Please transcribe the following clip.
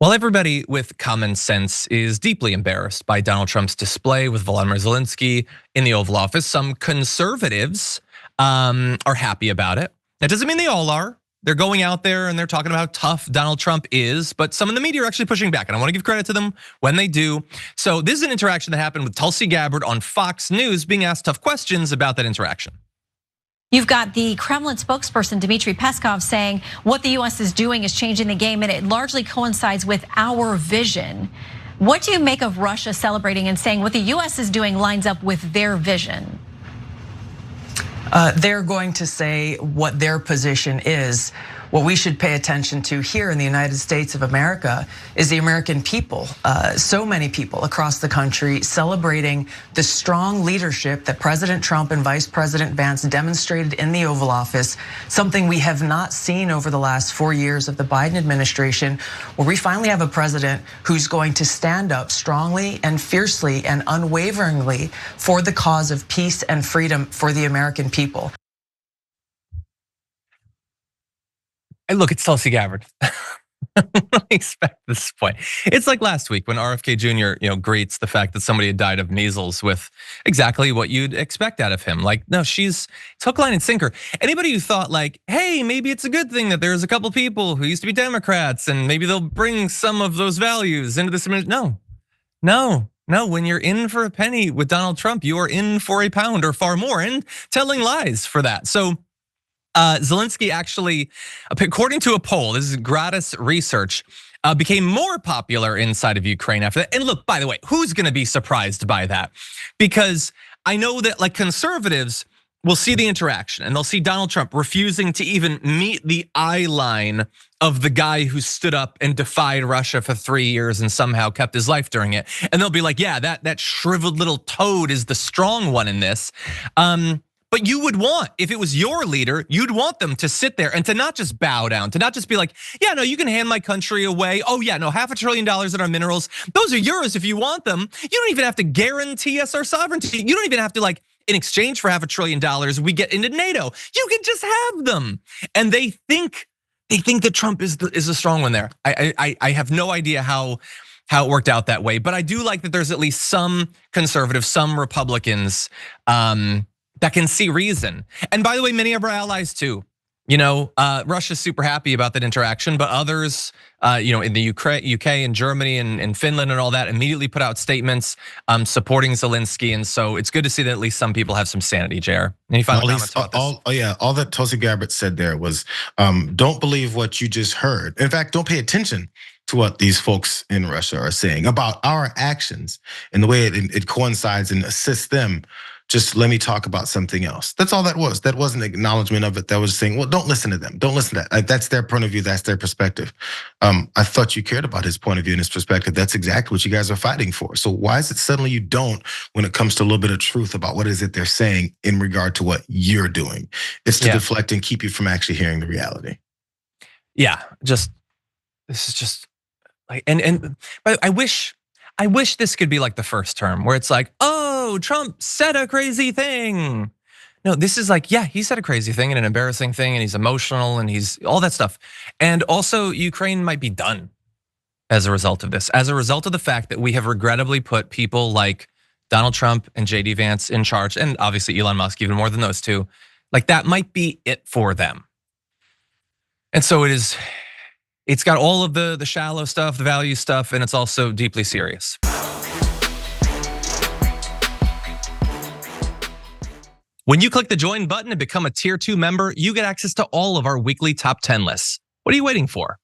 While everybody with common sense is deeply embarrassed by Donald Trump's display with Volodymyr Zelensky in the Oval Office, some conservatives are happy about it. That doesn't mean they all are. They're going out there and they're talking about how tough Donald Trump is, but some in the media are actually pushing back, and I want to give credit to them when they do. So this is an interaction that happened with Tulsi Gabbard on Fox News being asked tough questions about that interaction. You've got the Kremlin spokesperson, Dmitry Peskov, saying what the US is doing is changing the game, and it largely coincides with our vision. What do you make of Russia celebrating and saying what the US is doing lines up with their vision? They're going to say what their position is. What we should pay attention to here in the United States of America is the American people. So many people across the country celebrating the strong leadership that President Trump and Vice President Vance demonstrated in the Oval Office, something we have not seen over the last 4 years of the Biden administration, where we finally have a president who's going to stand up strongly and fiercely and unwaveringly for the cause of peace and freedom for the American people. Look, it's Tulsi Gabbard. I expect this point. It's like last week when RFK Jr. greets the fact that somebody had died of measles with exactly what you'd expect out of him. Like, no, it's hook, line, and sinker. Anybody who thought like, hey, maybe it's a good thing that there's a couple people who used to be Democrats and maybe they'll bring some of those values into this administration. No. When you're in for a penny with Donald Trump, you are in for a pound or far more, and telling lies for that. So Zelensky actually, according to a poll, this is gratis research, became more popular inside of Ukraine after that. And look, by the way, who's gonna be surprised by that? Because I know that like conservatives will see the interaction and they'll see Donald Trump refusing to even meet the eye line of the guy who stood up and defied Russia for 3 years and somehow kept his life during it. And they'll be like, yeah, that shriveled little toad is the strong one in this. But you would want, if it was your leader, you'd want them to sit there and to not just bow down, to not just be like, yeah, no, you can hand my country away. Oh yeah, no, $500 billion in our minerals. Those are yours if you want them. You don't even have to guarantee us our sovereignty. You don't even have to like, in exchange for $500 billion, we get into NATO. You can just have them. And they think that Trump is the strong one there. I have no idea how it worked out that way, but I do like that there's at least some conservatives, some Republicans, that can see reason. And by the way, many of our allies too. Russia's super happy about that interaction, but others, in the UK and Germany and Finland and all that immediately put out statements supporting Zelensky. And so it's good to see that at least some people have some sanity, Jayar. Any final comments about this? All that Tulsi Gabbard said there was, don't believe what you just heard. In fact, don't pay attention to what these folks in Russia are saying about our actions and the way it coincides and assists them. Just let me talk about something else. That's all that was. That wasn't an acknowledgement of it. That was saying, well, don't listen to them. Don't listen to that. That's their point of view. That's their perspective. I thought you cared about his point of view and his perspective. That's exactly what you guys are fighting for. So why is it suddenly you don't when it comes to a little bit of truth about what is it they're saying in regard to what you're doing? It's to deflect and keep you from actually hearing the reality. Yeah, this is just like, but I wish this could be like the first term where it's like, oh, Trump said a crazy thing. No, this is like, yeah, he said a crazy thing and an embarrassing thing and he's emotional and he's all that stuff. And also Ukraine might be done as a result of this, as a result of the fact that we have regrettably put people like Donald Trump and JD Vance in charge, and obviously Elon Musk even more than those two. Like that might be it for them. And so it's got all of the shallow stuff, the value stuff, and it's also deeply serious. When you click the join button and become a tier 2 member, you get access to all of our weekly top 10 lists. What are you waiting for?